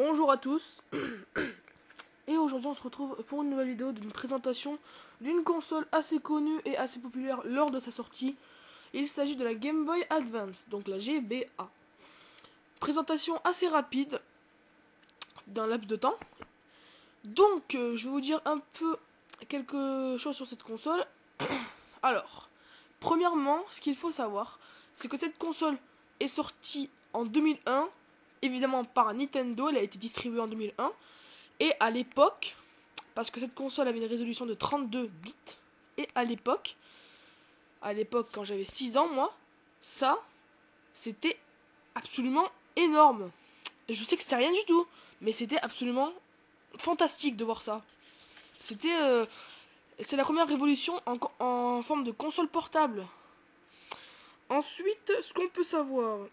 Bonjour à tous. Et aujourd'hui on se retrouve pour une nouvelle vidéo d'une présentation d'une console assez connue et assez populaire lors de sa sortie. Il s'agit de la Game Boy Advance, donc la GBA. Présentation assez rapide d'un laps de temps. Donc je vais vous dire un peu quelque chose sur cette console. Alors, premièrement, ce qu'il faut savoir, c'est que cette console est sortie en 2001, évidemment par Nintendo, elle a été distribuée en 2001. Et à l'époque, parce que cette console avait une résolution de 32 bits, et à l'époque quand j'avais 6 ans, moi, ça, c'était absolument énorme. Je sais que c'est rien du tout, mais c'était absolument fantastique de voir ça. C'est la première révolution en forme de console portable. Ensuite, ce qu'on peut savoir,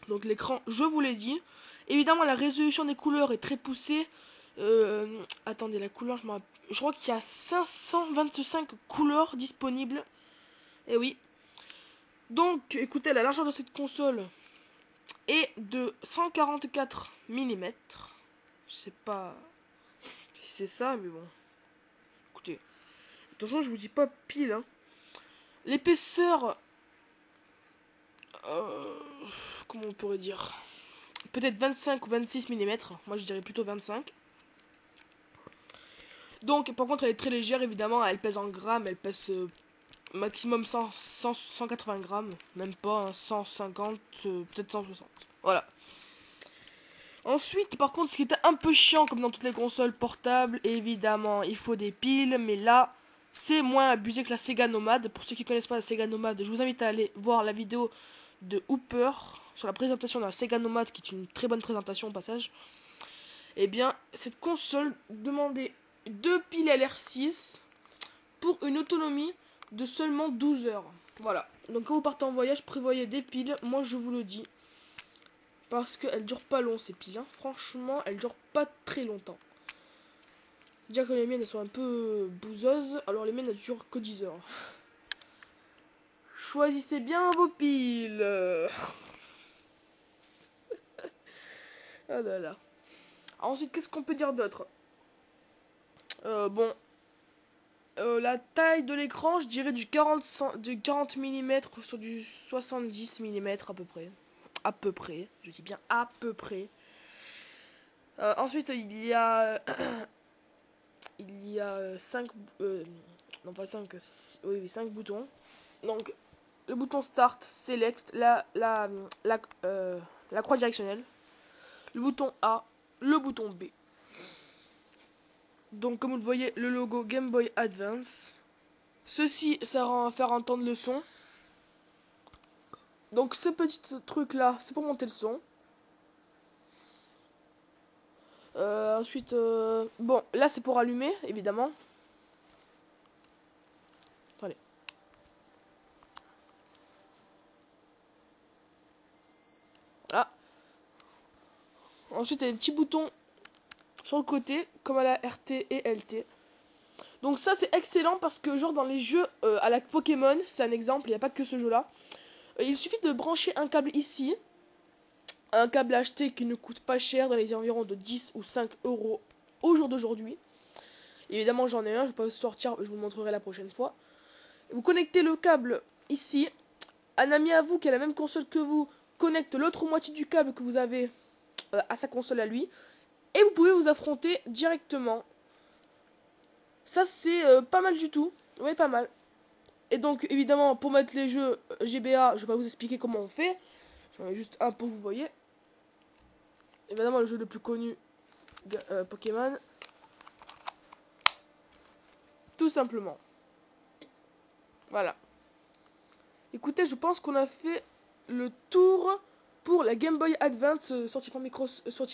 donc l'écran, je vous l'ai dit. Évidemment, la résolution des couleurs est très poussée. Attendez, la couleur, je crois qu'il y a 525 couleurs disponibles. Et oui. Donc, écoutez, la largeur de cette console est de 144 mm. Je sais pas si c'est ça, mais bon. Écoutez, de toute façon, je vous dis pas pile. Hein. L'épaisseur, comment on pourrait dire, peut-être 25 ou 26 mm. Moi, je dirais plutôt 25. Donc, par contre, elle est très légère, évidemment. Elle pèse en grammes. Elle pèse maximum 180 grammes. Même pas, hein, 150, peut-être 160. Voilà. Ensuite, par contre, ce qui était un peu chiant, comme dans toutes les consoles portables, évidemment, il faut des piles. Mais là, c'est moins abusé que la Sega Nomad. Pour ceux qui ne connaissent pas la Sega Nomad, je vous invite à aller voir la vidéo de Hooper sur la présentation de la Sega Nomad, qui est une très bonne présentation au passage. Eh bien, cette console demandait 2 piles LR6 pour une autonomie de seulement 12 heures. Voilà. Donc quand vous partez en voyage, prévoyez des piles. Moi, je vous le dis. Parce qu'elles durent pas long, ces piles. Hein. Franchement, elles durent pas très longtemps. Déjà que les miennes, elles sont un peu bouseuses. Alors les miennes, elles durent que 10 heures. Choisissez bien vos piles. Ah là là. Ensuite, qu'est-ce qu'on peut dire d'autre? Bon, la taille de l'écran, je dirais du 40 mm sur du 70 mm à peu près. À peu près, je dis bien à peu près. Ensuite, il y a 5 non pas 5, oui, 5 boutons. Donc le bouton Start, Select, la croix directionnelle, le bouton A, le bouton B. Donc comme vous le voyez, le logo Game Boy Advance. Ceci sert à faire entendre le son. Donc ce petit truc là, c'est pour monter le son. Ensuite, bon, là c'est pour allumer, évidemment. Attendez. Ah. Ensuite, il y a des petits boutons sur le côté, comme à la RT et LT. Donc ça c'est excellent parce que genre dans les jeux à la Pokémon, c'est un exemple, il n'y a pas que ce jeu là. Il suffit de brancher un câble ici. Un câble acheté qui ne coûte pas cher dans les environs de 10 ou 5 euros au jour d'aujourd'hui. Évidemment j'en ai un, je ne vais pas vous sortir, je vous le montrerai la prochaine fois. Vous connectez le câble ici. Un ami à vous qui a la même console que vous connecte l'autre moitié du câble que vous avez à sa console à lui. Et vous pouvez vous affronter directement. Ça c'est pas mal du tout. Oui, pas mal. Et donc évidemment pour mettre les jeux GBA, je vais pas vous expliquer comment on fait. J'en ai juste un pour que vous voyez. Évidemment le jeu le plus connu, Pokémon. Tout simplement. Voilà. Écoutez, je pense qu'on a fait le tour pour la Game Boy Advance sortie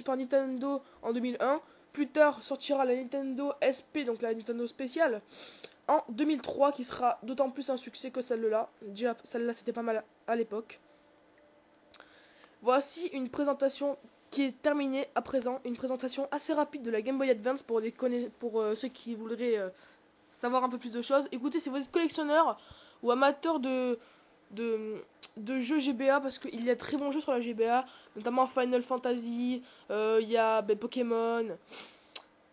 par Nintendo en 2001. Plus tard sortira la Nintendo SP, donc la Nintendo spéciale, en 2003, qui sera d'autant plus un succès que celle-là. Déjà, celle-là c'était pas mal à l'époque. Voici une présentation qui est terminée à présent. Une présentation assez rapide de la Game Boy Advance pour ceux qui voudraient savoir un peu plus de choses. Écoutez, si vous êtes collectionneur ou amateur de jeux GBA, parce qu'il y a très bons jeux sur la GBA, notamment Final Fantasy, il y a Pokémon,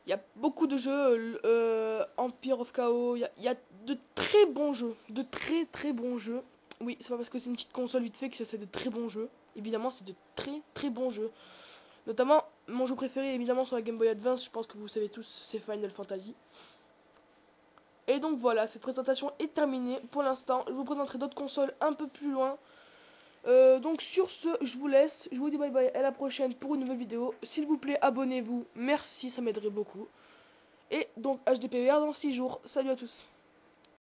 il y a beaucoup de jeux, Empire of Chaos, il y a de très bons jeux, de très très bons jeux. Oui, c'est pas parce que c'est une petite console vite fait que c'est de très bons jeux. Évidemment, c'est de très très bons jeux. Notamment, mon jeu préféré, évidemment, sur la Game Boy Advance, je pense que vous savez tous, c'est Final Fantasy. Et donc voilà, cette présentation est terminée pour l'instant. Je vous présenterai d'autres consoles un peu plus loin. Donc sur ce, je vous laisse. Je vous dis bye bye, à la prochaine pour une nouvelle vidéo. S'il vous plaît, abonnez-vous. Merci, ça m'aiderait beaucoup. Et donc HDPVR dans 6 jours. Salut à tous.